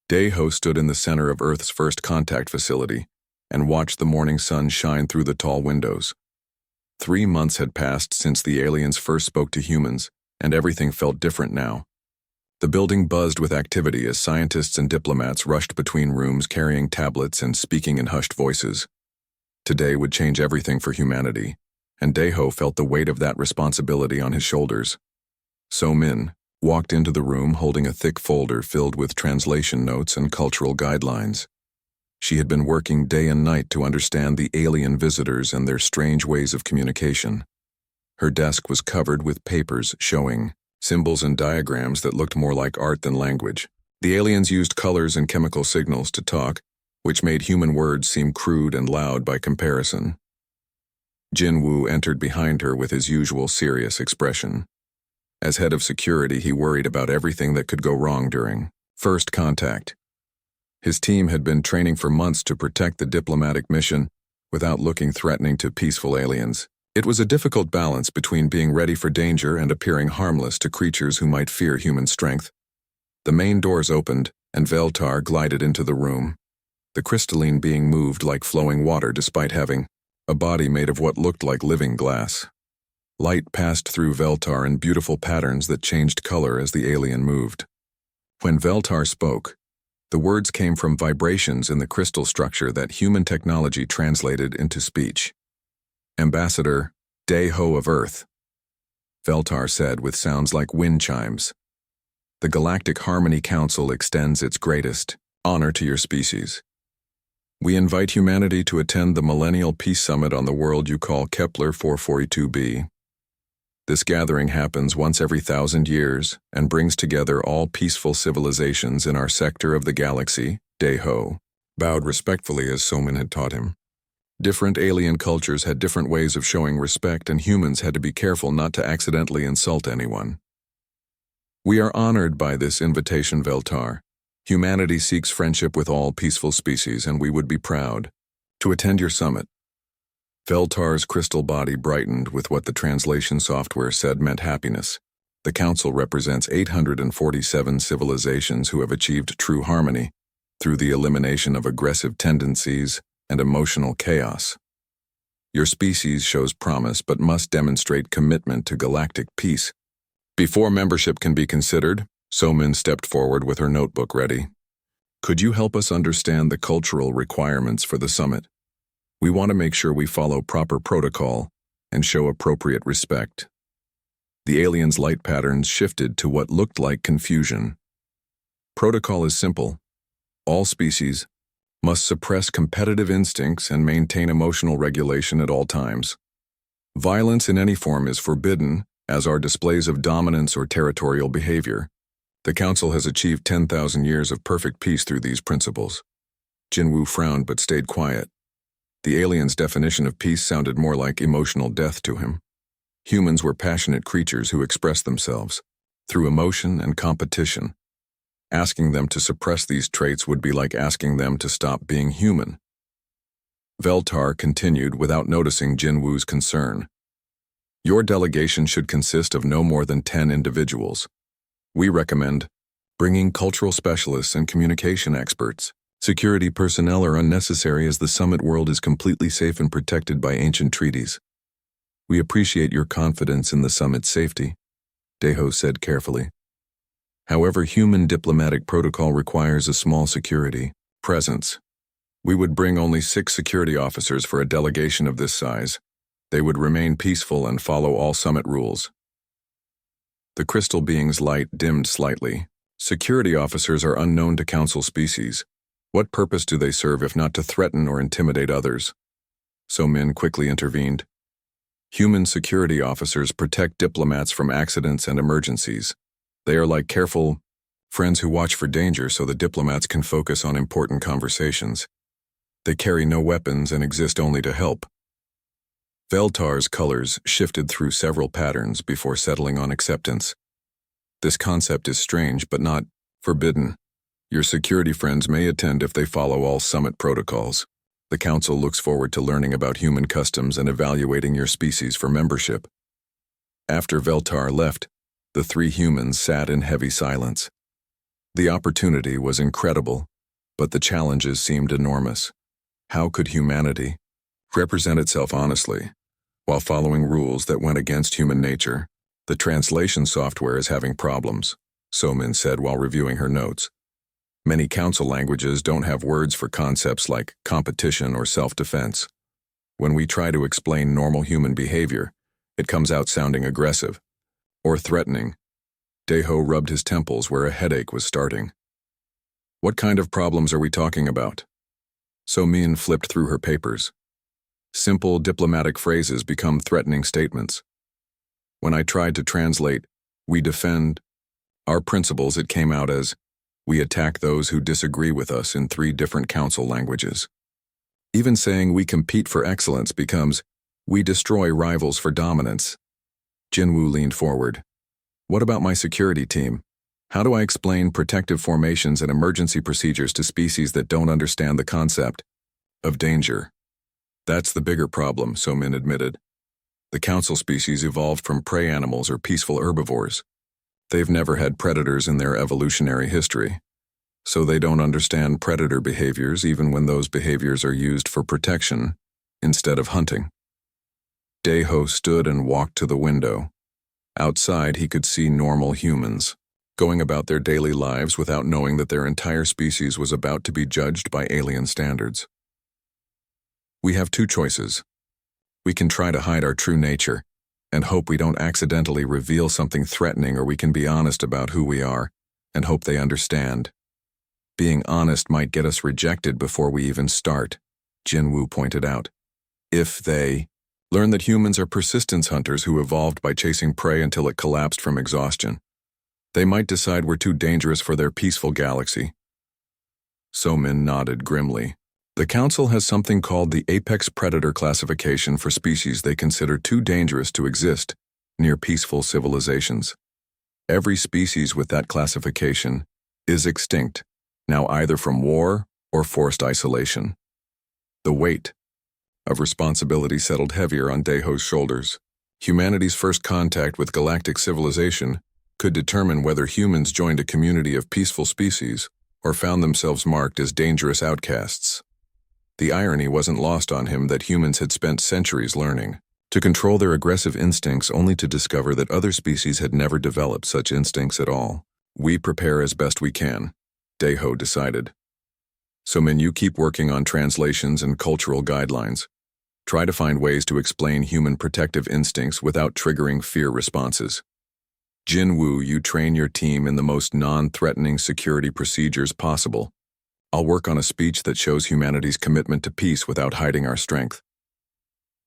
Daeho stood in the center of Earth's first contact facility and watched the morning sun shine through the tall windows. 3 months had passed since the aliens first spoke to humans, and everything felt different now. The building buzzed with activity as scientists and diplomats rushed between rooms carrying tablets and speaking in hushed voices. Today would change everything for humanity, and Daeho felt the weight of that responsibility on his shoulders. So-min walked into the room holding a thick folder filled with translation notes and cultural guidelines. She had been working day and night to understand the alien visitors and their strange ways of communication. Her desk was covered with papers showing symbols and diagrams that looked more like art than language. The aliens used colors and chemical signals to talk, which made human words seem crude and loud by comparison. Jin-Woo entered behind her with his usual serious expression. As head of security, he worried about everything that could go wrong during first contact. His team had been training for months to protect the diplomatic mission without looking threatening to peaceful aliens. It was a difficult balance between being ready for danger and appearing harmless to creatures who might fear human strength. The main doors opened, and Veltar glided into the room, the crystalline being moved like flowing water despite having a body made of what looked like living glass. Light passed through Veltar in beautiful patterns that changed color as the alien moved. When Veltar spoke, the words came from vibrations in the crystal structure that human technology translated into speech. Ambassador Daeho of Earth, Veltar said with sounds like wind chimes. The Galactic Harmony Council extends its greatest honor to your species. We invite humanity to attend the Millennial Peace Summit on the world you call Kepler 442b. This gathering happens once every 1,000 years and brings together all peaceful civilizations in our sector of the galaxy. Daeho bowed respectfully as So-min had taught him. Different alien cultures had different ways of showing respect, and humans had to be careful not to accidentally insult anyone. We are honored by this invitation, Veltar. Humanity seeks friendship with all peaceful species, and we would be proud to attend your summit. Veltar's crystal body brightened with what the translation software said meant happiness. The Council represents 847 civilizations who have achieved true harmony through the elimination of aggressive tendencies and emotional chaos. Your species shows promise but must demonstrate commitment to galactic peace. Before membership can be considered, So-min stepped forward with her notebook ready. Could you help us understand the cultural requirements for the summit? We want to make sure we follow proper protocol and show appropriate respect. The alien's light patterns shifted to what looked like confusion. Protocol is simple. All species must suppress competitive instincts and maintain emotional regulation at all times. Violence in any form is forbidden, as are displays of dominance or territorial behavior. The Council has achieved 10,000 years of perfect peace through these principles. Jin-Woo frowned but stayed quiet. The alien's definition of peace sounded more like emotional death to him. Humans were passionate creatures who expressed themselves through emotion and competition. Asking them to suppress these traits would be like asking them to stop being human. Veltar continued without noticing Jin-Woo's concern. Your delegation should consist of no more than 10 individuals. We recommend bringing cultural specialists and communication experts. Security personnel are unnecessary as the summit world is completely safe and protected by ancient treaties. We appreciate your confidence in the summit's safety, Daeho said carefully. However, human diplomatic protocol requires a small security presence. We would bring only 6 security officers for a delegation of this size. They would remain peaceful and follow all summit rules. The crystal being's light dimmed slightly. Security officers are unknown to Council species. What purpose do they serve if not to threaten or intimidate others? So-min quickly intervened. Human security officers protect diplomats from accidents and emergencies. They are like careful friends who watch for danger so the diplomats can focus on important conversations. They carry no weapons and exist only to help. Veltar's colors shifted through several patterns before settling on acceptance. This concept is strange but not forbidden. Your security friends may attend if they follow all summit protocols. The Council looks forward to learning about human customs and evaluating your species for membership. After Veltar left, the 3 humans sat in heavy silence. The opportunity was incredible, but the challenges seemed enormous. How could humanity represent itself honestly while following rules that went against human nature? The translation software is having problems, So-Min said while reviewing her notes. Many council languages don't have words for concepts like competition or self-defense. When we try to explain normal human behavior, it comes out sounding aggressive or threatening. Daeho rubbed his temples where a headache was starting. What kind of problems are we talking about? So-Min flipped through her papers. Simple diplomatic phrases become threatening statements. When I tried to translate, "we defend our principles," it came out as, "we attack those who disagree with us" in 3 different council languages. Even saying "we compete for excellence" becomes, "we destroy rivals for dominance." Jinwoo leaned forward. What about my security team? How do I explain protective formations and emergency procedures to species that don't understand the concept of danger? That's the bigger problem, So-Min admitted. The council species evolved from prey animals or peaceful herbivores. They've never had predators in their evolutionary history, so they don't understand predator behaviors even when those behaviors are used for protection instead of hunting. Daeho stood and walked to the window. Outside, he could see normal humans, going about their daily lives without knowing that their entire species was about to be judged by alien standards. We have 2 choices. We can try to hide our true nature and hope we don't accidentally reveal something threatening, or we can be honest about who we are and hope they understand. Being honest might get us rejected before we even start, Jinwoo pointed out. If they learn that humans are persistence hunters who evolved by chasing prey until it collapsed from exhaustion, they might decide we're too dangerous for their peaceful galaxy. So-Min nodded grimly. The Council has something called the Apex Predator classification for species they consider too dangerous to exist near peaceful civilizations. Every species with that classification is extinct, now either from war or forced isolation. The weight of responsibility settled heavier on Daeho's shoulders. Humanity's first contact with galactic civilization could determine whether humans joined a community of peaceful species or found themselves marked as dangerous outcasts. The irony wasn't lost on him that humans had spent centuries learning to control their aggressive instincts, only to discover that other species had never developed such instincts at all. We prepare as best we can, Daeho decided. So-Min, you keep working on translations and cultural guidelines. Try to find ways to explain human protective instincts without triggering fear responses. Jinwoo, you train your team in the most non-threatening security procedures possible. I'll work on a speech that shows humanity's commitment to peace without hiding our strength.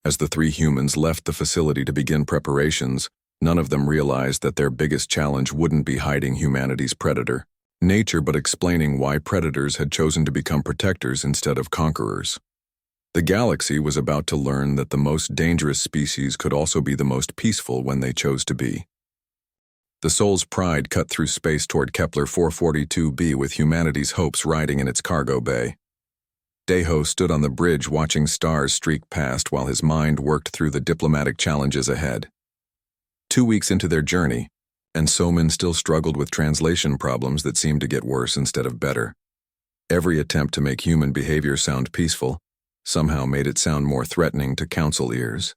As the 3 humans left the facility to begin preparations, none of them realized that their biggest challenge wouldn't be hiding humanity's predator nature, but explaining why predators had chosen to become protectors instead of conquerors. The galaxy was about to learn that the most dangerous species could also be the most peaceful when they chose to be. The Soul's Pride cut through space toward Kepler 442b with humanity's hopes riding in its cargo bay. Daeho stood on the bridge watching stars streak past while his mind worked through the diplomatic challenges ahead. 2 weeks into their journey, and So-Min still struggled with translation problems that seemed to get worse instead of better. Every attempt to make human behavior sound peaceful somehow made it sound more threatening to council ears.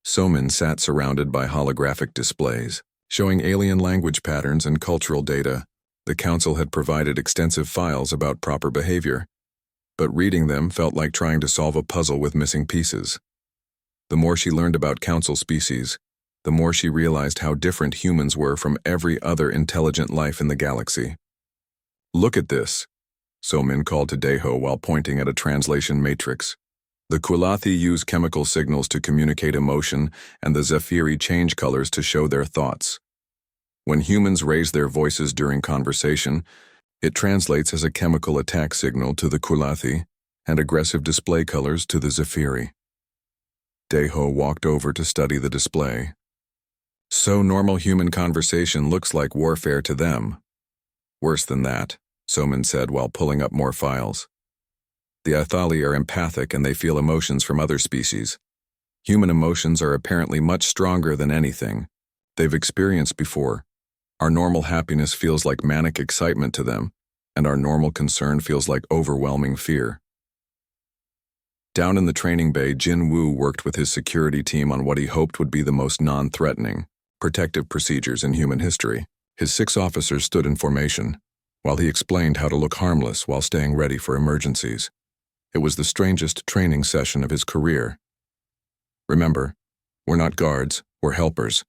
So-Min sat surrounded by holographic displays showing alien language patterns and cultural data. The council had provided extensive files about proper behavior, but reading them felt like trying to solve a puzzle with missing pieces. The more she learned about council species, the more she realized how different humans were from every other intelligent life in the galaxy. Look at this, So-Min called to Daeho while pointing at a translation matrix. The Kulathi use chemical signals to communicate emotion, and the Zephyri change colors to show their thoughts. When humans raise their voices during conversation, it translates as a chemical attack signal to the Kulathi and aggressive display colors to the Zephyri. Daeho walked over to study the display. So normal human conversation looks like warfare to them. Worse than that, So-Min said while pulling up more files. The Athali are empathic and they feel emotions from other species. Human emotions are apparently much stronger than anything they've experienced before. Our normal happiness feels like manic excitement to them, and our normal concern feels like overwhelming fear. Down in the training bay, Jin Woo worked with his security team on what he hoped would be the most non-threatening, protective procedures in human history. His 6 officers stood in formation, while he explained how to look harmless while staying ready for emergencies. It was the strangest training session of his career. "Remember, we're not guards, we're helpers,"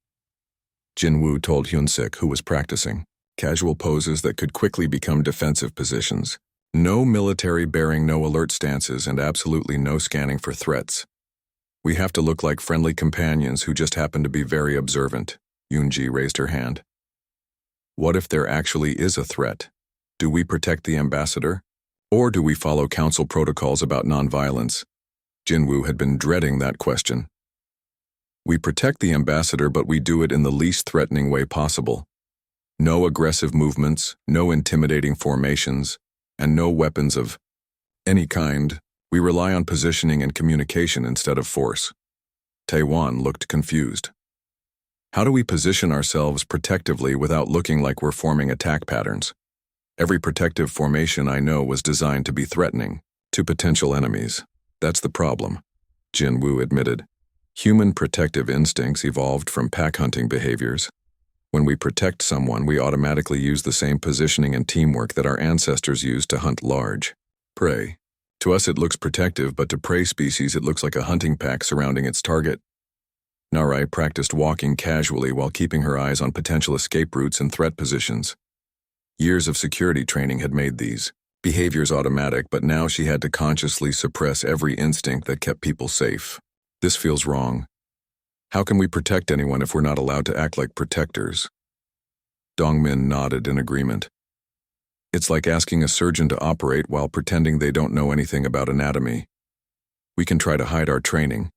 Jin Woo told Hyun-sik, who was practicing. Casual poses that could quickly become defensive positions. No military bearing, no alert stances, and absolutely no scanning for threats. "We have to look like friendly companions who just happen to be very observant." Yoon-ji raised her hand. "What if there actually is a threat? Do we protect the ambassador? Or do we follow council protocols about nonviolence?" Jin Woo had been dreading that question. "We protect the ambassador, but we do it in the least threatening way possible. No aggressive movements, no intimidating formations, and no weapons of any kind. We rely on positioning and communication instead of force." Taewon looked confused. "How do we position ourselves protectively without looking like we're forming attack patterns? Every protective formation I know was designed to be threatening to potential enemies. That's the problem," Jin Woo admitted. "Human protective instincts evolved from pack hunting behaviors. When we protect someone, we automatically use the same positioning and teamwork that our ancestors used to hunt large prey. To us it looks protective, but to prey species it looks like a hunting pack surrounding its target." Narai practiced walking casually while keeping her eyes on potential escape routes and threat positions. Years of security training had made these behaviors automatic, but now she had to consciously suppress every instinct that kept people safe. "This feels wrong. How can we protect anyone if we're not allowed to act like protectors?" Dongmin nodded in agreement. "It's like asking a surgeon to operate while pretending they don't know anything about anatomy. We can try to hide our training,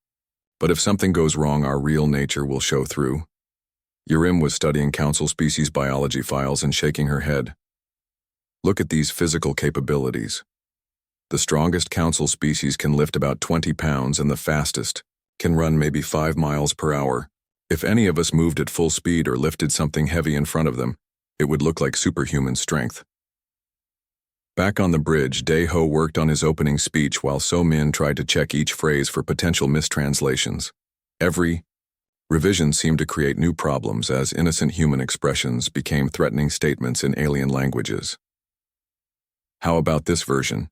but if something goes wrong, our real nature will show through." Yurim was studying council species biology files and shaking her head. "Look at these physical capabilities. The strongest council species can lift about 20 pounds and the fastest can run maybe 5 miles per hour. If any of us moved at full speed or lifted something heavy in front of them, it would look like superhuman strength." Back on the bridge, Dae-ho worked on his opening speech while So-min tried to check each phrase for potential mistranslations. Every revision seemed to create new problems as innocent human expressions became threatening statements in alien languages. "How about this version?"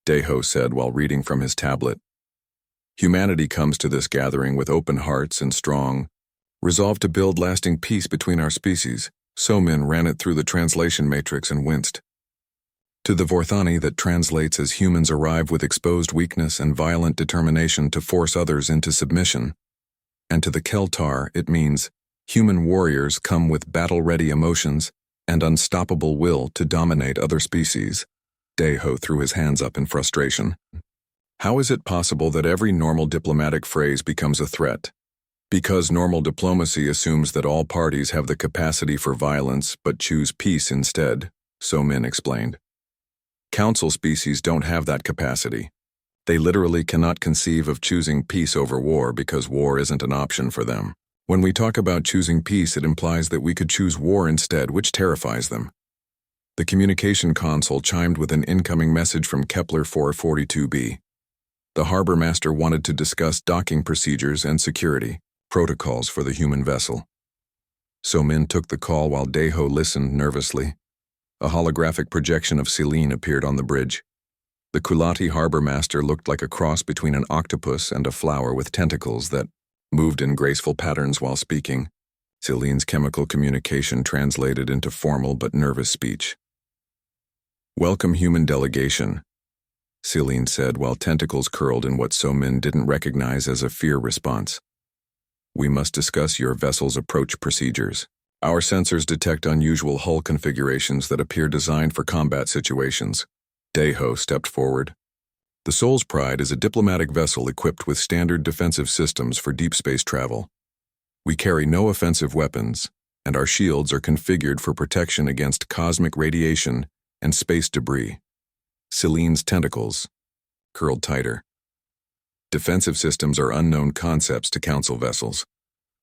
Dae-ho said while reading from his tablet. "Humanity comes to this gathering with open hearts and strong resolve to build lasting peace between our species." So-min ran it through the translation matrix and winced. "To the Vorthani, that translates as humans arrive with exposed weakness and violent determination to force others into submission. And to the Keltar, it means human warriors come with battle-ready emotions and unstoppable will to dominate other species." Dae-ho threw his hands up in frustration. "How is it possible that every normal diplomatic phrase becomes a threat? Because normal diplomacy assumes that all parties have the capacity for violence but choose peace instead," So-min explained. "Council species don't have that capacity. They literally cannot conceive of choosing peace over war because war isn't an option for them. When we talk about choosing peace, it implies that we could choose war instead, which terrifies them." The communication console chimed with an incoming message from Kepler 442b. The harbor master wanted to discuss docking procedures and security protocols for the human vessel. So-min took the call while Dae-ho listened nervously. A holographic projection of Celine appeared on the bridge. The Kulati harbor master looked like a cross between an octopus and a flower with tentacles that moved in graceful patterns while speaking. Celine's chemical communication translated into formal but nervous speech. "Welcome, human delegation," Celine said while tentacles curled in what So-min didn't recognize as a fear response. "We must discuss your vessel's approach procedures. Our sensors detect unusual hull configurations that appear designed for combat situations." Dae-ho stepped forward. "The Soul's Pride is a diplomatic vessel equipped with standard defensive systems for deep space travel. We carry no offensive weapons, and our shields are configured for protection against cosmic radiation and space debris." Celine's tentacles curled tighter. "Defensive systems are unknown concepts to council vessels.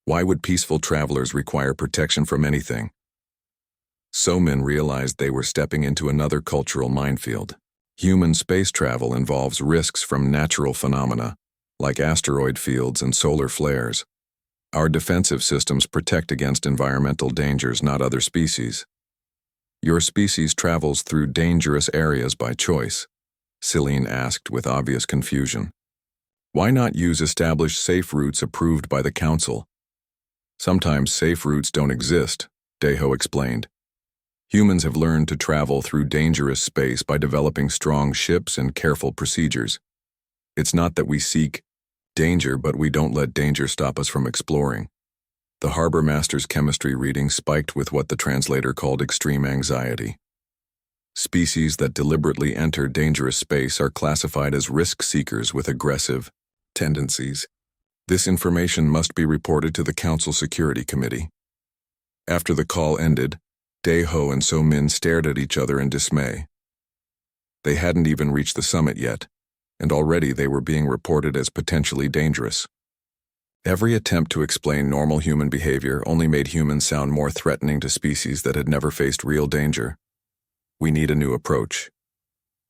Why would peaceful travelers require protection from anything? So-min realized they were stepping into another cultural minefield. Human space travel involves risks from natural phenomena, like asteroid fields and solar flares. Our defensive systems protect against environmental dangers, not other species. Your species travels through dangerous areas by choice, Celine asked with obvious confusion. Why not use established safe routes approved by the Council? Sometimes safe routes don't exist, Deho explained. Humans have learned to travel through dangerous space by developing strong ships and careful procedures. It's not that we seek danger, but we don't let danger stop us from exploring. The harbor master's chemistry reading spiked with what the translator called extreme anxiety. Species that deliberately enter dangerous space are classified as risk seekers with aggressive tendencies. This information must be reported to the Council Security Committee. After the call ended, Deho and So-min stared at each other in dismay. They hadn't even reached the summit yet, and already they were being reported as potentially dangerous. Every attempt to explain normal human behavior only made humans sound more threatening to species that had never faced real danger. We need a new approach,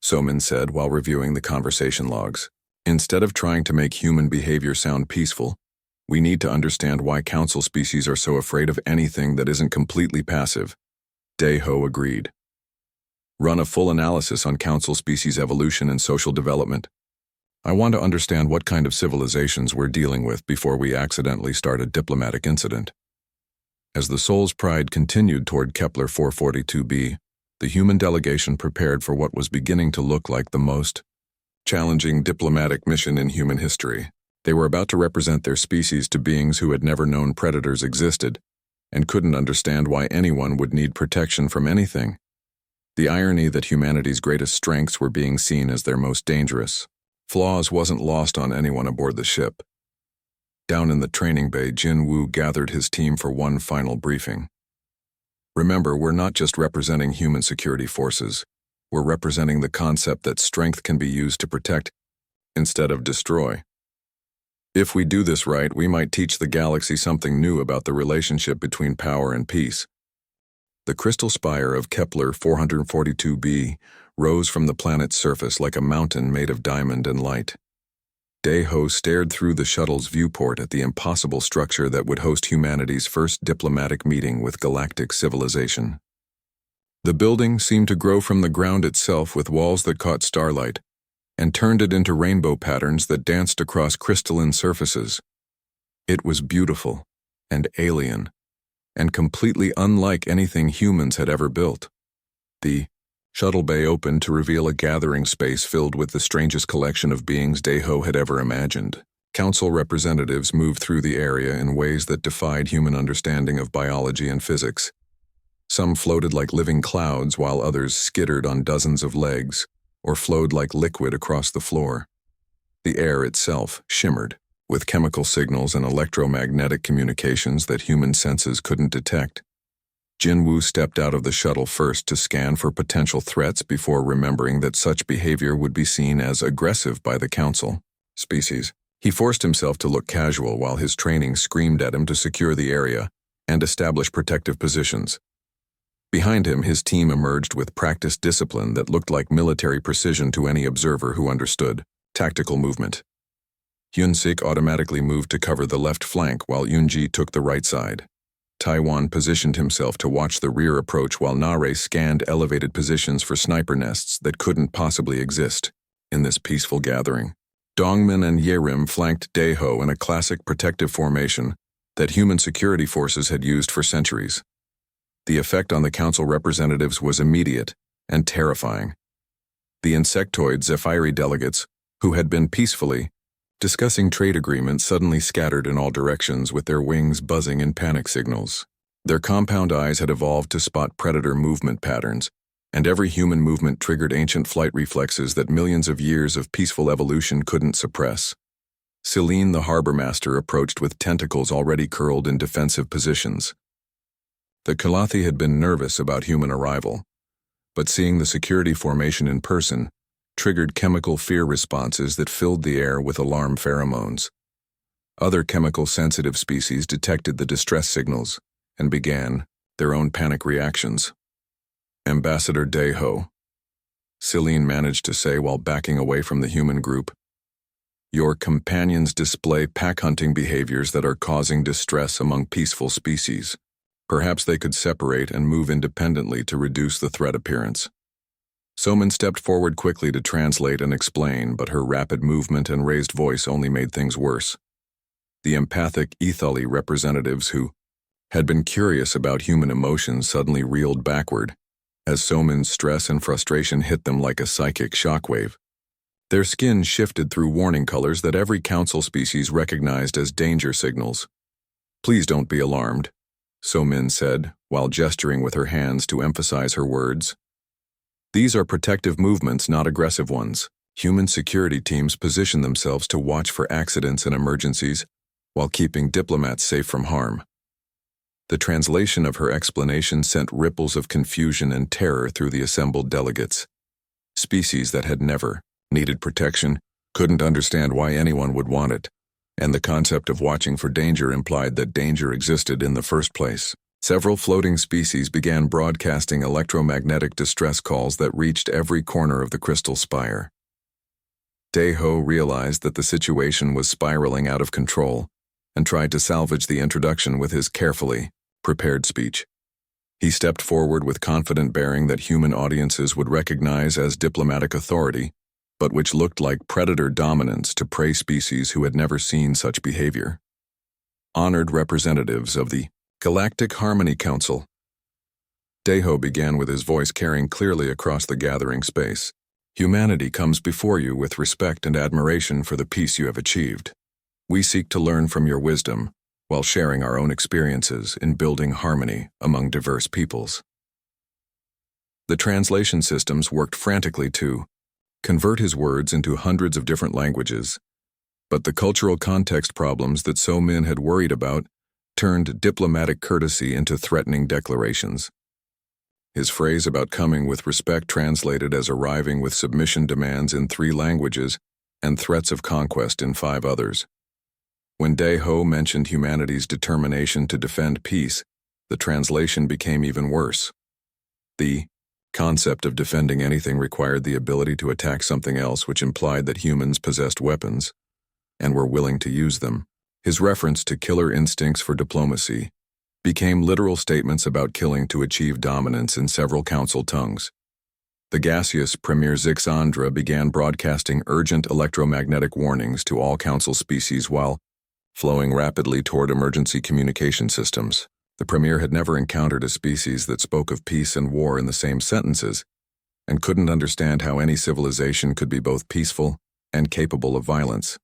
So-min said while reviewing the conversation logs. Instead of trying to make human behavior sound peaceful, we need to understand why Council species are so afraid of anything that isn't completely passive. Deho agreed. Run a full analysis on Council species evolution and social development. I want to understand what kind of civilizations we're dealing with before we accidentally start a diplomatic incident. As the Soul's Pride continued toward Kepler 442b, the human delegation prepared for what was beginning to look like the most challenging diplomatic mission in human history. They were about to represent their species to beings who had never known predators existed and couldn't understand why anyone would need protection from anything. The irony that humanity's greatest strengths were being seen as their most dangerous flaws wasn't lost on anyone aboard the ship. Down in the training bay, Jin-Woo gathered his team for one final briefing. Remember, we're not just representing human security forces. We're representing the concept that strength can be used to protect instead of destroy. If we do this right, we might teach the galaxy something new about the relationship between power and peace. The crystal spire of Kepler 442b rose from the planet's surface like a mountain made of diamond and light. Deho stared through the shuttle's viewport at the impossible structure that would host humanity's first diplomatic meeting with galactic civilization. The building seemed to grow from the ground itself with walls that caught starlight and turned it into rainbow patterns that danced across crystalline surfaces. It was beautiful and alien, and completely unlike anything humans had ever built. The shuttle bay opened to reveal a gathering space filled with the strangest collection of beings Deho had ever imagined. Council representatives moved through the area in ways that defied human understanding of biology and physics. Some floated like living clouds, while others skittered on dozens of legs or flowed like liquid across the floor. The air itself shimmered with chemical signals and electromagnetic communications that human senses couldn't detect. Jin-Woo stepped out of the shuttle first to scan for potential threats before remembering that such behavior would be seen as aggressive by the Council species. He forced himself to look casual while his training screamed at him to secure the area and establish protective positions. Behind him, his team emerged with practiced discipline that looked like military precision to any observer who understood tactical movement. Hyun-sik automatically moved to cover the left flank while Yoon-ji took the right side. Taiwan positioned himself to watch the rear approach while Nare scanned elevated positions for sniper nests that couldn't possibly exist in this peaceful gathering. Dongmin and Yerim flanked Deho in a classic protective formation that human security forces had used for centuries. The effect on the Council representatives was immediate and terrifying. The insectoid Zephyri delegates, who had been peacefully discussing trade agreements, suddenly scattered in all directions with their wings buzzing in panic signals. Their compound eyes had evolved to spot predator movement patterns, and every human movement triggered ancient flight reflexes that millions of years of peaceful evolution couldn't suppress. Celine, the harbor master, approached with tentacles already curled in defensive positions. The Kalathi had been nervous about human arrival, but seeing the security formation in person triggered chemical fear responses that filled the air with alarm pheromones. Other chemical-sensitive species detected the distress signals and began their own panic reactions. Ambassador Deho, Celine managed to say while backing away from the human group. Your companions display pack-hunting behaviors that are causing distress among peaceful species. Perhaps they could separate and move independently to reduce the threat appearance. Soman stepped forward quickly to translate and explain, but her rapid movement and raised voice only made things worse. The empathic Ethali representatives who had been curious about human emotions suddenly reeled backward, as Soman's stress and frustration hit them like a psychic shockwave. Their skin shifted through warning colors that every council species recognized as danger signals. Please don't be alarmed, Somin said, while gesturing with her hands to emphasize her words. These are protective movements, not aggressive ones. Human security teams position themselves to watch for accidents and emergencies, while keeping diplomats safe from harm. The translation of her explanation sent ripples of confusion and terror through the assembled delegates. Species that had never needed protection couldn't understand why anyone would want it, and the concept of watching for danger implied that danger existed in the first place. Several floating species began broadcasting electromagnetic distress calls that reached every corner of the crystal spire. Deho realized that the situation was spiraling out of control and tried to salvage the introduction with his carefully prepared speech. He stepped forward with confident bearing that human audiences would recognize as diplomatic authority, but which looked like predator dominance to prey species who had never seen such behavior. Honored representatives of the Galactic Harmony Council. Deho began with his voice carrying clearly across the gathering space. Humanity comes before you with respect and admiration for the peace you have achieved. We seek to learn from your wisdom, while sharing our own experiences in building harmony among diverse peoples. The translation systems worked frantically to convert his words into hundreds of different languages, but the cultural context problems that So Min had worried about turned diplomatic courtesy into threatening declarations. His phrase about coming with respect translated as arriving with submission demands in 3 languages and threats of conquest in 5 others. When Deho mentioned humanity's determination to defend peace, the translation became even worse. The concept of defending anything required the ability to attack something else, which implied that humans possessed weapons and were willing to use them. His reference to killer instincts for diplomacy became literal statements about killing to achieve dominance in several council tongues. The gaseous Premier Zixandra began broadcasting urgent electromagnetic warnings to all council species while flowing rapidly toward emergency communication systems. The Premier had never encountered a species that spoke of peace and war in the same sentences, and couldn't understand how any civilization could be both peaceful and capable of violence.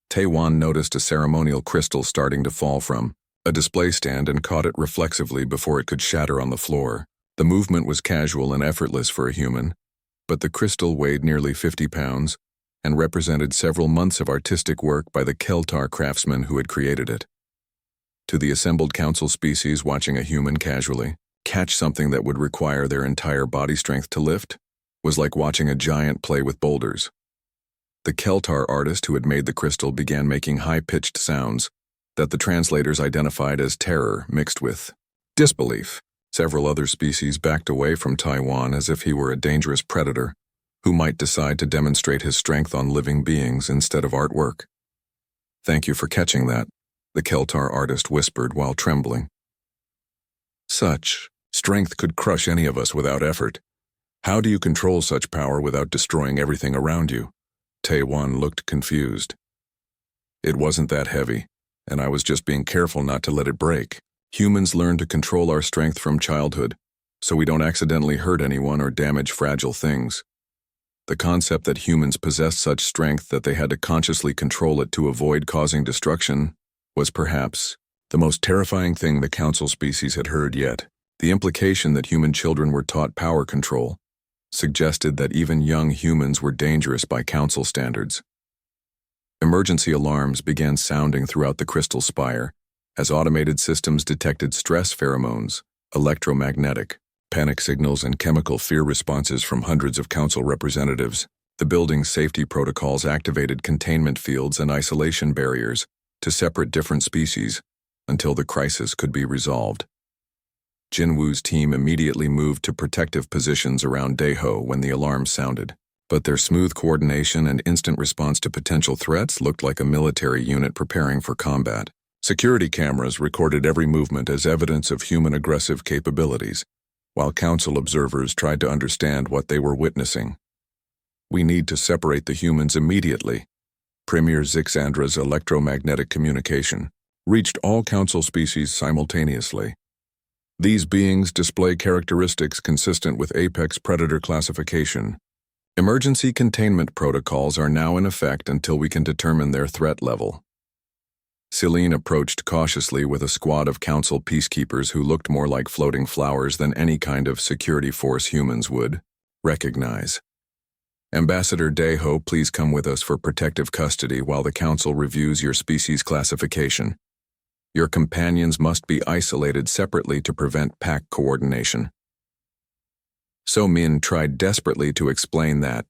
Taiwan noticed a ceremonial crystal starting to fall from a display stand and caught it reflexively before it could shatter on the floor. The movement was casual and effortless for a human, but the crystal weighed nearly 50 pounds and represented several months of artistic work by the Keltar craftsman who had created it. To the assembled council species watching a human casually catch something that would require their entire body strength to lift was like watching a giant play with boulders. The Keltar artist who had made the crystal began making high-pitched sounds that the translators identified as terror mixed with disbelief. Several other species backed away from Taiwan as if he were a dangerous predator who might decide to demonstrate his strength on living beings instead of artwork. Thank you for catching that, the Keltar artist whispered while trembling. Such strength could crush any of us without effort. How do you control such power without destroying everything around you? Taiwan looked confused. It wasn't that heavy, and I was just being careful not to let it break. Humans learn to control our strength from childhood, so we don't accidentally hurt anyone or damage fragile things. The concept that humans possessed such strength that they had to consciously control it to avoid causing destruction was perhaps the most terrifying thing the council species had heard yet. The implication that human children were taught power control suggested that even young humans were dangerous by council standards. Emergency alarms began sounding throughout the crystal spire as automated systems detected stress pheromones, electromagnetic, panic signals, and chemical fear responses from hundreds of council representatives. The building's safety protocols activated containment fields and isolation barriers to separate different species until the crisis could be resolved. Jinwoo's team immediately moved to protective positions around Daeho when the alarm sounded. But their smooth coordination and instant response to potential threats looked like a military unit preparing for combat. Security cameras recorded every movement as evidence of human aggressive capabilities, while Council observers tried to understand what they were witnessing. "We need to separate the humans immediately." Premier Zixandra's electromagnetic communication reached all Council species simultaneously. "These beings display characteristics consistent with apex predator classification. Emergency containment protocols are now in effect until we can determine their threat level." Celine approached cautiously with a squad of Council peacekeepers who looked more like floating flowers than any kind of security force humans would recognize. "Ambassador Daeho, please come with us for protective custody while the Council reviews your species classification. Your companions must be isolated separately to prevent pack coordination." So Min tried desperately to explain that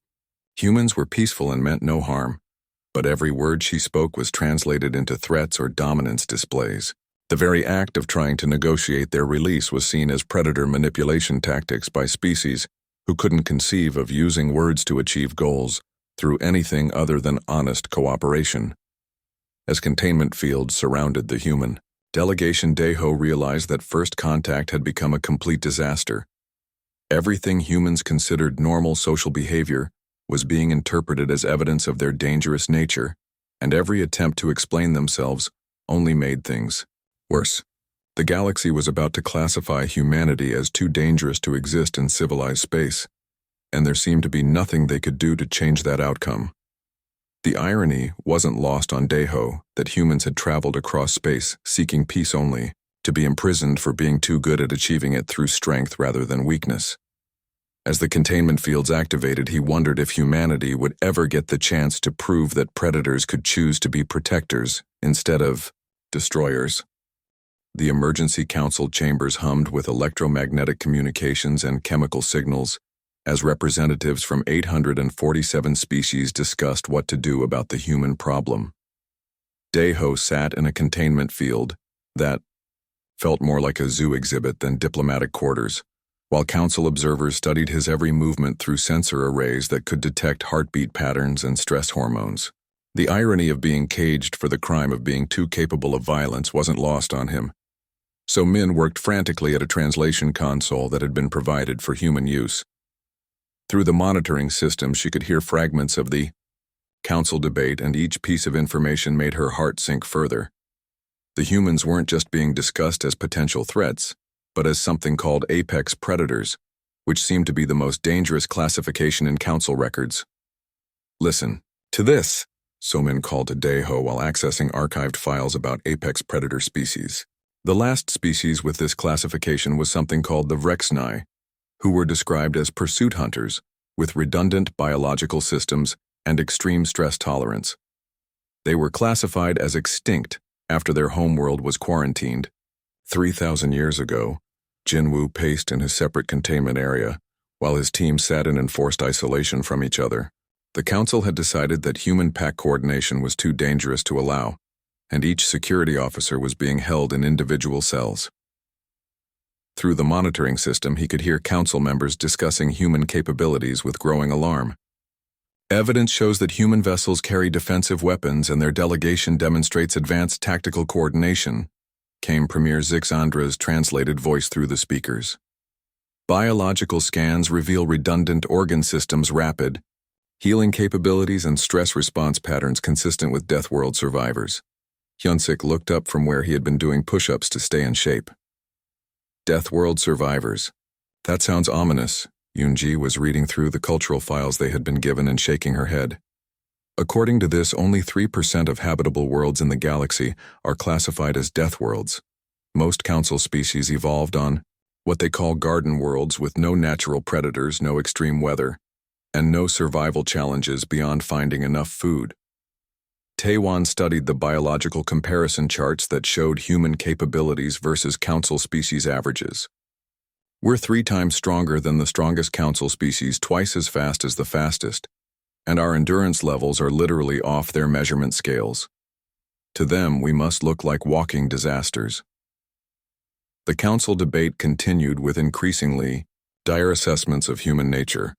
humans were peaceful and meant no harm, but every word she spoke was translated into threats or dominance displays. The very act of trying to negotiate their release was seen as predator manipulation tactics by species who couldn't conceive of using words to achieve goals through anything other than honest cooperation. As containment fields surrounded the human delegation, Daeho realized that first contact had become a complete disaster. Everything humans considered normal social behavior was being interpreted as evidence of their dangerous nature, and every attempt to explain themselves only made things worse. The galaxy was about to classify humanity as too dangerous to exist in civilized space, and there seemed to be nothing they could do to change that outcome. The irony wasn't lost on Daeho that humans had traveled across space seeking peace only to be imprisoned for being too good at achieving it through strength rather than weakness. As the containment fields activated, he wondered if humanity would ever get the chance to prove that predators could choose to be protectors instead of destroyers. The emergency council chambers hummed with electromagnetic communications and chemical signals as representatives from 847 species discussed what to do about the human problem. Daeho sat in a containment field that felt more like a zoo exhibit than diplomatic quarters, while council observers studied his every movement through sensor arrays that could detect heartbeat patterns and stress hormones. The irony of being caged for the crime of being too capable of violence wasn't lost on him. So Min worked frantically at a translation console that had been provided for human use. Through the monitoring system, she could hear fragments of the council debate, and each piece of information made her heart sink further. The humans weren't just being discussed as potential threats, but as something called apex predators, which seemed to be the most dangerous classification in council records. "Listen to this," Somin called to Daeho while accessing archived files about apex predator species. The last species with this classification was something called the Vrexnai, who were described as pursuit hunters with redundant biological systems and extreme stress tolerance. They were classified as extinct after their homeworld was quarantined. 3,000 years ago, Jinwoo paced in his separate containment area, while his team sat in enforced isolation from each other. The council had decided that human pack coordination was too dangerous to allow, and each security officer was being held in individual cells. Through the monitoring system, he could hear council members discussing human capabilities with growing alarm. "Evidence shows that human vessels carry defensive weapons, and their delegation demonstrates advanced tactical coordination," came Premier Zixandra's translated voice through the speakers. "Biological scans reveal redundant organ systems, rapid healing capabilities, and stress response patterns consistent with Death World survivors." Hyunsik looked up from where he had been doing push-ups to stay in shape. Death World survivors. That sounds ominous. Yoonji was reading through the cultural files they had been given and shaking her head. According to this, only 3% of habitable worlds in the galaxy are classified as death worlds. Most council species evolved on what they call garden worlds with no natural predators, no extreme weather, and no survival challenges beyond finding enough food. Taewon studied the biological comparison charts that showed human capabilities versus council species averages. "We're 3 times stronger than the strongest council species, twice as fast as the fastest, and our endurance levels are literally off their measurement scales. To them, we must look like walking disasters." The council debate continued with increasingly dire assessments of human nature.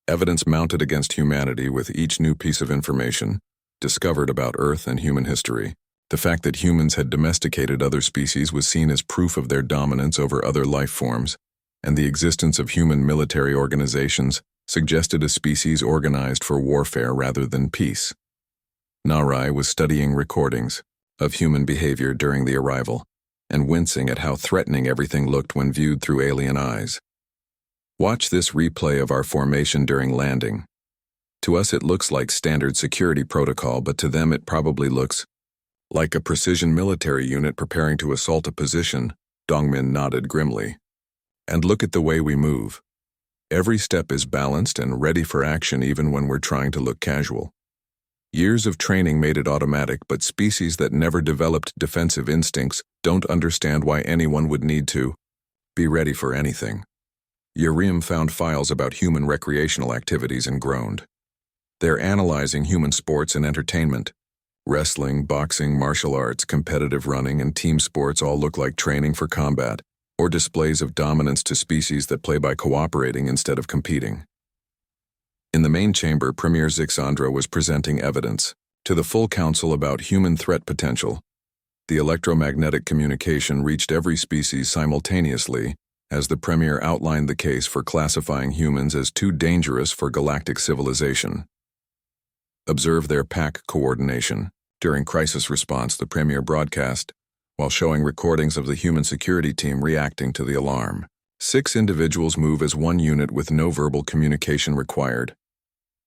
Evidence mounted against humanity with each new piece of information discovered about Earth and human history. The fact that humans had domesticated other species was seen as proof of their dominance over other life forms, and the existence of human military organizations suggested a species organized for warfare rather than peace. Narai was studying recordings of human behavior during the arrival, and wincing at how threatening everything looked when viewed through alien eyes. Watch this replay of our formation during landing. To us it looks like standard security protocol, but to them it probably looks like a precision military unit preparing to assault a position. Dongmin nodded grimly. And look at the way we move. Every step is balanced and ready for action even when we're trying to look casual. Years of training made it automatic, but species that never developed defensive instincts don't understand why anyone would need to be ready for anything. Yuriam found files about human recreational activities and groaned. They're analyzing human sports and entertainment. Wrestling, boxing, martial arts, competitive running, and team sports all look like training for combat, or displays of dominance to species that play by cooperating instead of competing. In the main chamber, Premier Zixandra was presenting evidence to the full council about human threat potential. The electromagnetic communication reached every species simultaneously as the Premier outlined the case for classifying humans as too dangerous for galactic civilization. Observe their pack coordination. During crisis response, the Premier broadcast, while showing recordings of the human security team reacting to the alarm. 6 individuals move as one unit with no verbal communication required.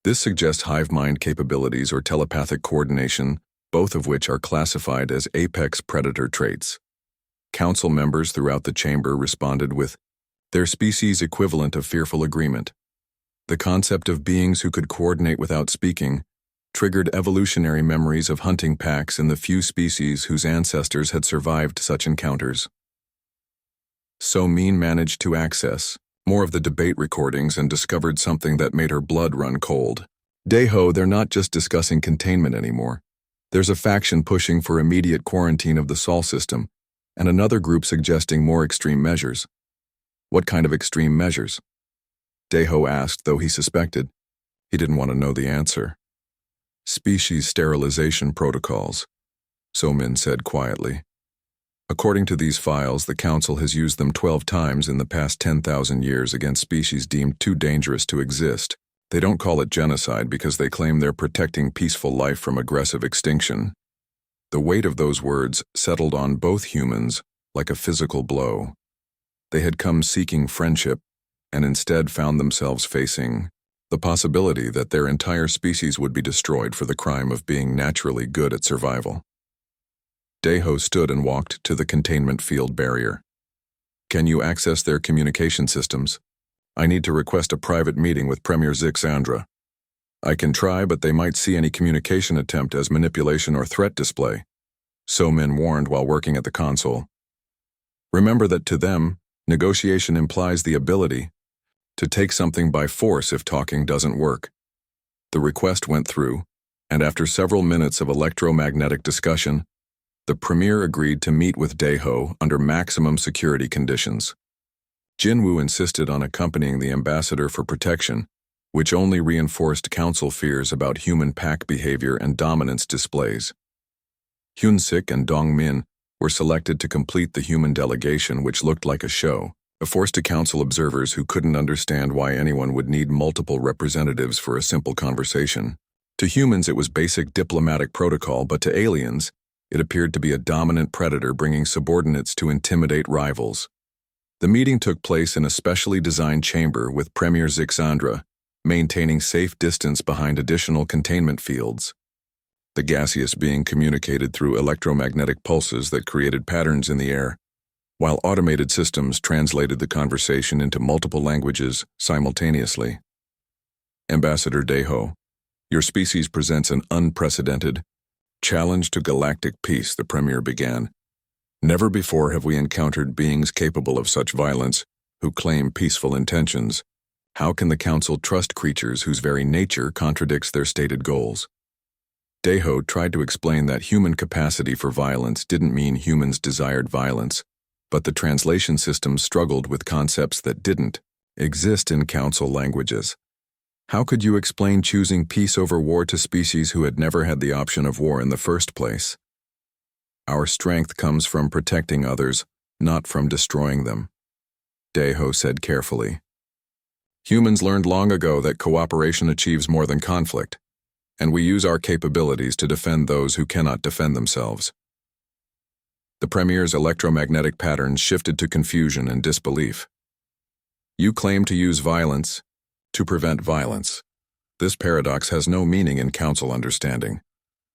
This suggests hive mind capabilities or telepathic coordination, both of which are classified as apex predator traits. Council members throughout the chamber responded with their species equivalent of fearful agreement. The concept of beings who could coordinate without speaking triggered evolutionary memories of hunting packs in the few species whose ancestors had survived such encounters. So Min managed to access more of the debate recordings and discovered something that made her blood run cold. Daeho, they're not just discussing containment anymore. There's a faction pushing for immediate quarantine of the Sol system, and another group suggesting more extreme measures. What kind of extreme measures? Daeho asked, though he suspected. He didn't want to know the answer. Species sterilization protocols, So Min said quietly. According to these files, the Council has used them 12 times in the past 10,000 years against species deemed too dangerous to exist. They don't call it genocide because they claim they're protecting peaceful life from aggressive extinction. The weight of those words settled on both humans like a physical blow. They had come seeking friendship and instead found themselves facing the possibility that their entire species would be destroyed for the crime of being naturally good at survival. Daeho stood and walked to the containment field barrier. Can you access their communication systems? I need to request a private meeting with Premier Zixandra. I can try, but they might see any communication attempt as manipulation or threat display, So Min warned while working at the console. Remember that to them, negotiation implies the ability to take something by force if talking doesn't work. The request went through, and after several minutes of electromagnetic discussion, the Premier agreed to meet with Daeho under maximum security conditions. Jinwoo insisted on accompanying the ambassador for protection, which only reinforced Council fears about human pack behavior and dominance displays. Hyunsik and Dongmin were selected to complete the human delegation, which looked like a show, a force to Council observers who couldn't understand why anyone would need multiple representatives for a simple conversation. To humans it was basic diplomatic protocol, but to aliens, it appeared to be a dominant predator bringing subordinates to intimidate rivals. The meeting took place in a specially designed chamber with Premier Zixandra, maintaining safe distance behind additional containment fields. The gaseous being communicated through electromagnetic pulses that created patterns in the air, while automated systems translated the conversation into multiple languages simultaneously. Ambassador Daeho, your species presents an unprecedented challenge to galactic peace, the Premier began. Never before have we encountered beings capable of such violence who claim peaceful intentions. How can the Council trust creatures whose very nature contradicts their stated goals? Daeho tried to explain that human capacity for violence didn't mean humans desired violence, but the translation systems struggled with concepts that didn't exist in Council languages. How could you explain choosing peace over war to species who had never had the option of war in the first place? Our strength comes from protecting others, not from destroying them, Deho said carefully. Humans learned long ago that cooperation achieves more than conflict, and we use our capabilities to defend those who cannot defend themselves. The Premier's electromagnetic patterns shifted to confusion and disbelief. You claim to use violence to prevent violence. This paradox has no meaning in Council understanding.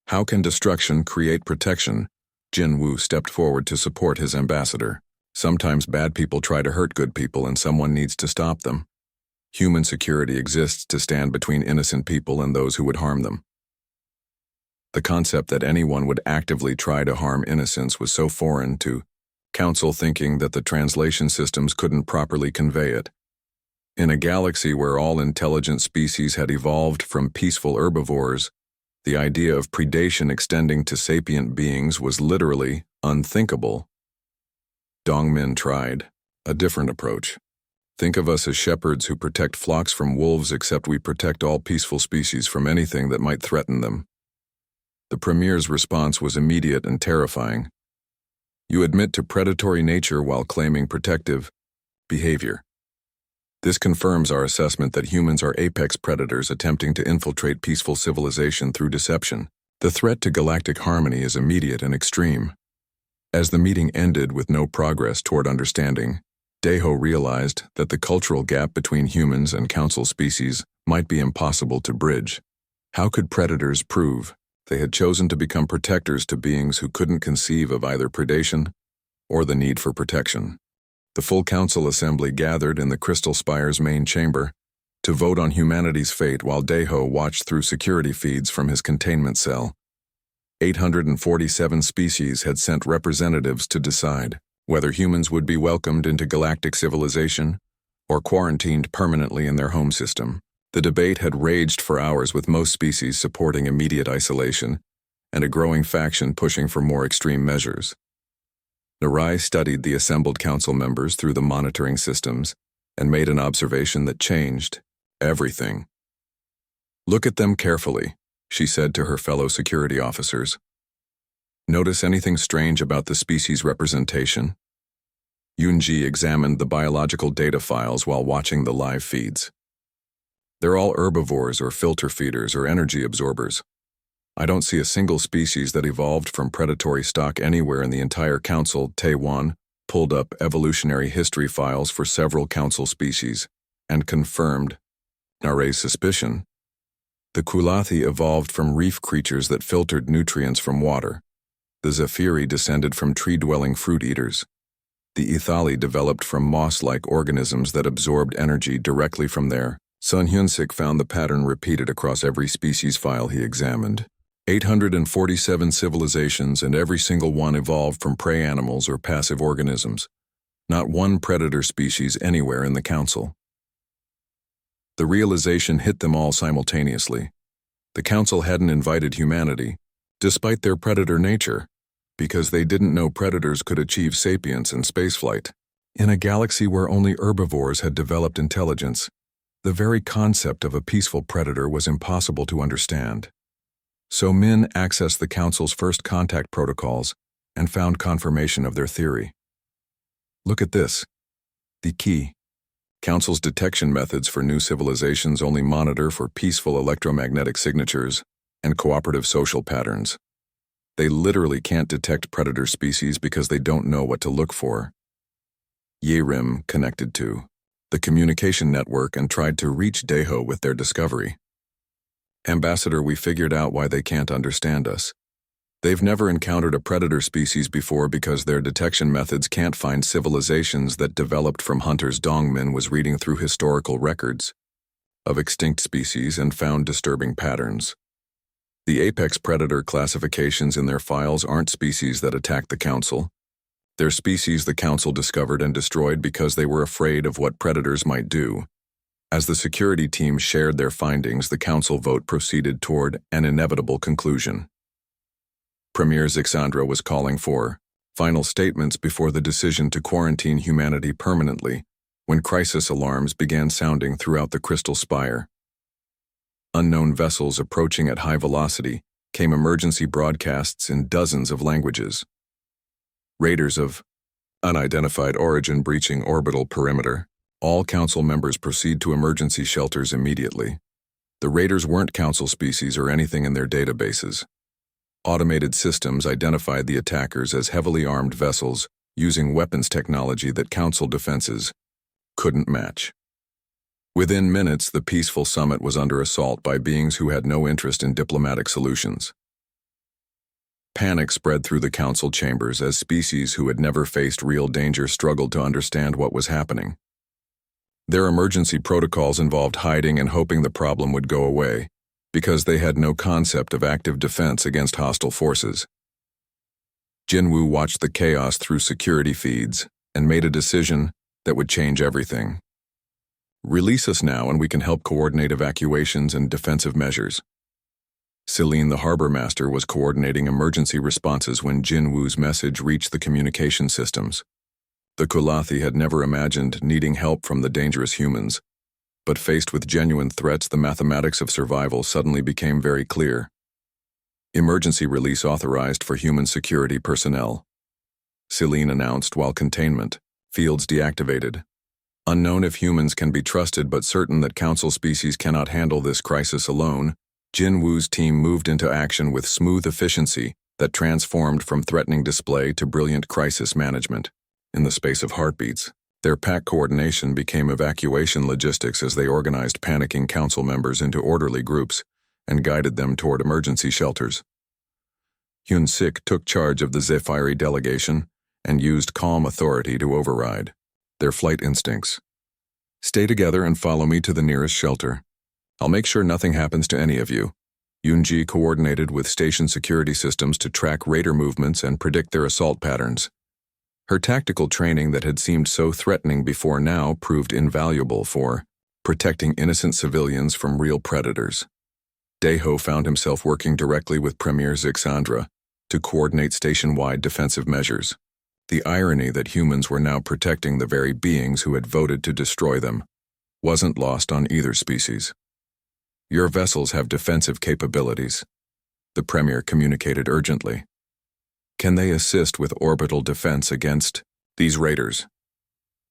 How can destruction create protection? Jin Wu stepped forward to support his ambassador. Sometimes bad people try to hurt good people and someone needs to stop them. Human security exists to stand between innocent people and those who would harm them. The concept that anyone would actively try to harm innocents was so foreign to Council, thinking that the translation systems couldn't properly convey it. In a galaxy where all intelligent species had evolved from peaceful herbivores, the idea of predation extending to sapient beings was literally unthinkable. Dongmin tried a different approach. Think of us as shepherds who protect flocks from wolves, except we protect all peaceful species from anything that might threaten them. The Premier's response was immediate and terrifying. You admit to predatory nature while claiming protective behavior. This confirms our assessment that humans are apex predators attempting to infiltrate peaceful civilization through deception. The threat to galactic harmony is immediate and extreme. As the meeting ended with no progress toward understanding, Deho realized that the cultural gap between humans and Council species might be impossible to bridge. How could predators prove they had chosen to become protectors to beings who couldn't conceive of either predation or the need for protection? The full Council assembly gathered in the Crystal Spire's main chamber to vote on humanity's fate while Deho watched through security feeds from his containment cell. 847 species had sent representatives to decide whether humans would be welcomed into galactic civilization or quarantined permanently in their home system. The debate had raged for hours, with most species supporting immediate isolation and a growing faction pushing for more extreme measures. Narai studied the assembled Council members through the monitoring systems and made an observation that changed everything. Look at them carefully, she said to her fellow security officers. Notice anything strange about the species representation? Yunji examined the biological data files while watching the live feeds. They're all herbivores or filter feeders or energy absorbers. I don't see a single species that evolved from predatory stock anywhere in the entire Council. Taiwan pulled up evolutionary history files for several Council species and confirmed Nare's suspicion. The Kulathi evolved from reef creatures that filtered nutrients from water. The Zephyri descended from tree-dwelling fruit eaters. The Ithali developed from moss-like organisms that absorbed energy directly from there. Sun Hyunsik found the pattern repeated across every species file he examined. 847 civilizations, and every single one evolved from prey animals or passive organisms. Not one predator species anywhere in the Council. The realization hit them all simultaneously. The Council hadn't invited humanity, despite their predator nature, because they didn't know predators could achieve sapience and spaceflight. In a galaxy where only herbivores had developed intelligence, the very concept of a peaceful predator was impossible to understand. So Min accessed the Council's first contact protocols and found confirmation of their theory. Look at this. The key. Council's detection methods for new civilizations only monitor for peaceful electromagnetic signatures and cooperative social patterns. They literally can't detect predator species because they don't know what to look for. Yerim connected to the communication network and tried to reach Deho with their discovery. Ambassador, we figured out why they can't understand us. They've never encountered a predator species before because their detection methods can't find civilizations that developed from hunters. Dongmin was reading through historical records of extinct species and found disturbing patterns. The apex predator classifications in their files aren't species that attack the Council. They're species the Council discovered and destroyed because they were afraid of what predators might do. As the security team shared their findings, the Council vote proceeded toward an inevitable conclusion. Premier Zixandra was calling for final statements before the decision to quarantine humanity permanently, when crisis alarms began sounding throughout the Crystal Spire. Unknown vessels approaching at high velocity came emergency broadcasts in dozens of languages. Raiders of unidentified origin breaching orbital perimeter. All Council members proceed to emergency shelters immediately. The raiders weren't Council species or anything in their databases. Automated systems identified the attackers as heavily armed vessels using weapons technology that Council defenses couldn't match. Within minutes, the peaceful summit was under assault by beings who had no interest in diplomatic solutions. Panic spread through the Council chambers as species who had never faced real danger struggled to understand what was happening. Their emergency protocols involved hiding and hoping the problem would go away, because they had no concept of active defense against hostile forces. Jinwoo watched the chaos through security feeds and made a decision that would change everything. Release us now and we can help coordinate evacuations and defensive measures. Celine, the harbor master, was coordinating emergency responses when Jinwoo's message reached the communication systems. The Kulathi had never imagined needing help from the dangerous humans, but faced with genuine threats, the mathematics of survival suddenly became very clear. Emergency release authorized for human security personnel. Celine announced while containment fields deactivated. Unknown if humans can be trusted but certain that Council species cannot handle this crisis alone, Jinwoo's team moved into action with smooth efficiency that transformed from threatening display to brilliant crisis management. In the space of heartbeats, their pack coordination became evacuation logistics as they organized panicking Council members into orderly groups and guided them toward emergency shelters. Hyun-sik took charge of the Zephyri delegation and used calm authority to override their flight instincts. Stay together and follow me to the nearest shelter. I'll make sure nothing happens to any of you. Yoonji coordinated with station security systems to track raider movements and predict their assault patterns. Her tactical training that had seemed so threatening before now proved invaluable for protecting innocent civilians from real predators. Daeho found himself working directly with Premier Zixandra to coordinate station-wide defensive measures. The irony that humans were now protecting the very beings who had voted to destroy them wasn't lost on either species. Your vessels have defensive capabilities, the Premier communicated urgently. Can they assist with orbital defense against these raiders?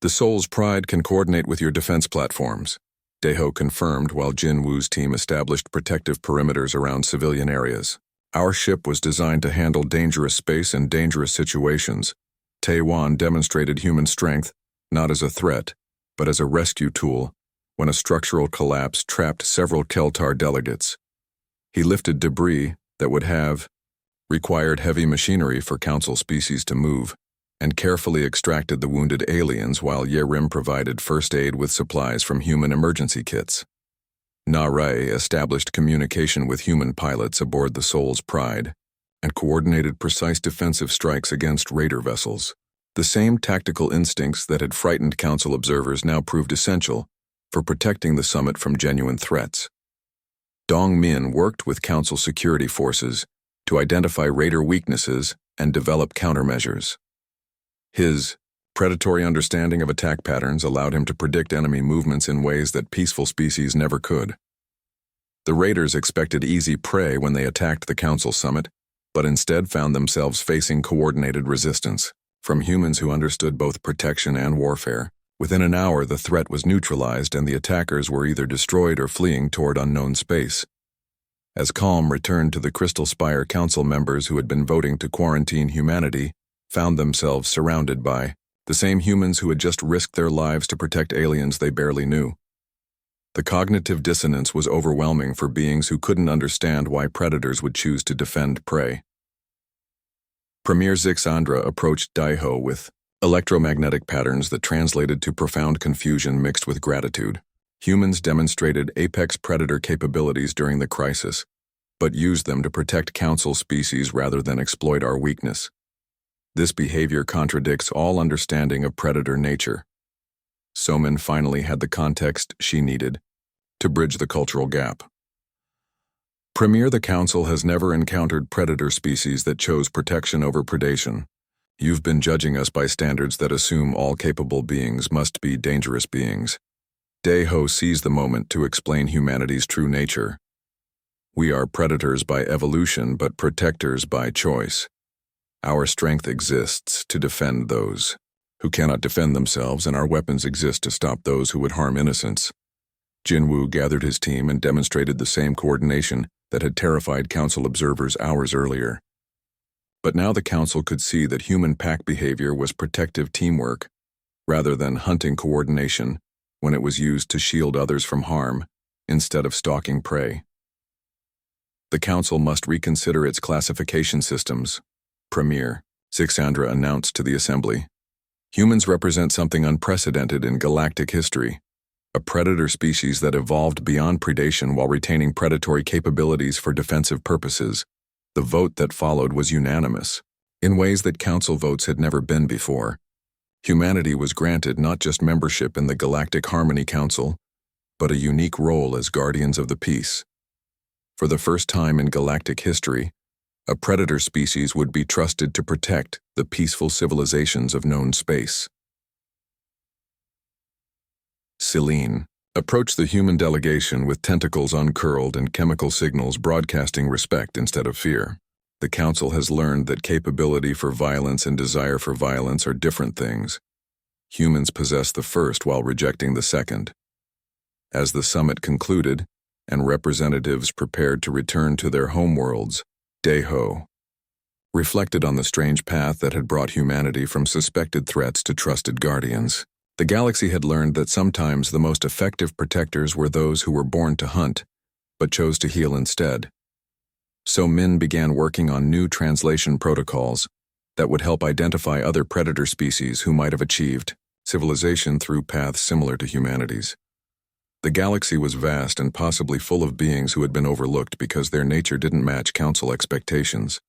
The Soul's Pride can coordinate with your defense platforms, Daeho confirmed while Jinwoo's team established protective perimeters around civilian areas. Our ship was designed to handle dangerous space and dangerous situations. Taewon demonstrated human strength, not as a threat, but as a rescue tool, when a structural collapse trapped several Keltar delegates. He lifted debris that would have required heavy machinery for Council species to move, and carefully extracted the wounded aliens while Yerim provided first aid with supplies from human emergency kits. Na-Rae established communication with human pilots aboard the Soul's Pride and coordinated precise defensive strikes against raider vessels. The same tactical instincts that had frightened Council observers now proved essential for protecting the summit from genuine threats. Dong Min worked with Council security forces to identify raider weaknesses and develop countermeasures. His predatory understanding of attack patterns allowed him to predict enemy movements in ways that peaceful species never could. The raiders expected easy prey when they attacked the Council summit, but instead found themselves facing coordinated resistance from humans who understood both protection and warfare. Within an hour, the threat was neutralized and the attackers were either destroyed or fleeing toward unknown space. As calm returned to the Crystal Spire Council members who had been voting to quarantine humanity, found themselves surrounded by the same humans who had just risked their lives to protect aliens they barely knew. The cognitive dissonance was overwhelming for beings who couldn't understand why predators would choose to defend prey. Premier Zixandra approached Daeho with electromagnetic patterns that translated to profound confusion mixed with gratitude. Humans demonstrated apex predator capabilities during the crisis, but used them to protect Council species rather than exploit our weakness. This behavior contradicts all understanding of predator nature. Somin finally had the context she needed to bridge the cultural gap. Premier, the Council has never encountered predator species that chose protection over predation. You've been judging us by standards that assume all capable beings must be dangerous beings. Daeho seized the moment to explain humanity's true nature. We are predators by evolution, but protectors by choice. Our strength exists to defend those who cannot defend themselves, and our weapons exist to stop those who would harm innocents. Jinwoo gathered his team and demonstrated the same coordination that had terrified Council observers hours earlier. But now the Council could see that human pack behavior was protective teamwork, rather than hunting coordination when it was used to shield others from harm, instead of stalking prey. The Council must reconsider its classification systems. Premier, Zixandra announced to the Assembly. Humans represent something unprecedented in galactic history, a predator species that evolved beyond predation while retaining predatory capabilities for defensive purposes. The vote that followed was unanimous, in ways that Council votes had never been before. Humanity was granted not just membership in the Galactic Harmony Council, but a unique role as guardians of the peace. For the first time in galactic history, a predator species would be trusted to protect the peaceful civilizations of known space. Celine approached the human delegation with tentacles uncurled and chemical signals broadcasting respect instead of fear. The Council has learned that capability for violence and desire for violence are different things. Humans possess the first while rejecting the second. As the summit concluded, and representatives prepared to return to their homeworlds, Daeho reflected on the strange path that had brought humanity from suspected threats to trusted guardians. The galaxy had learned that sometimes the most effective protectors were those who were born to hunt, but chose to heal instead. So Min began working on new translation protocols that would help identify other predator species who might have achieved civilization through paths similar to humanity's. The galaxy was vast and possibly full of beings who had been overlooked because their nature didn't match Council expectations.